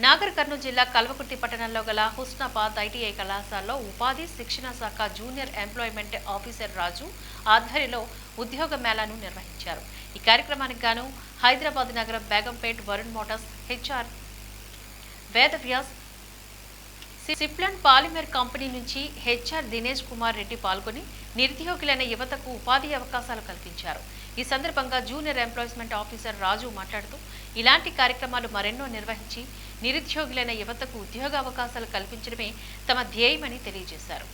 నాగర్ కర్నూలు జిల్లా కల్వకుర్తి పట్టణంలో గల హుస్నాబాద్ ఐటీఐ కళాశాలలో ఉపాధి శిక్షణ శాఖ జూనియర్ ఎంప్లాయ్మెంట్ ఆఫీసర్ రాజు ఆధ్వర్యంలో ఉద్యోగ మేళాను నిర్వహించారు. ఈ కార్యక్రమానికి గాను హైదరాబాద్ నగరం బేగంపేట్ వరుణ్ మోటార్స్ హెచ్ఆర్ వేదవ్యాస్ సిప్లాన్ పాలిమర్ కంపెనీ నుంచి హెచ్ఆర్ దినేష్ కుమార్ రెడ్డి పాల్గొని నిరుద్యోగులైన యువతకు ఉపాధి అవకాశాలు కల్పించారు. ఈ సందర్భంగా జూనియర్ ఎంప్లాయ్మెంట్ ఆఫీసర్ రాజు మాట్లాడుతూ ఇలాంటి కార్యక్రమాలు మరెన్నో నిర్వహించి నిరుద్యోగులైన యువతకు ఉద్యోగ అవకాశాలు కల్పించడమే తమ ధ్యేయమని తెలియజేశారు.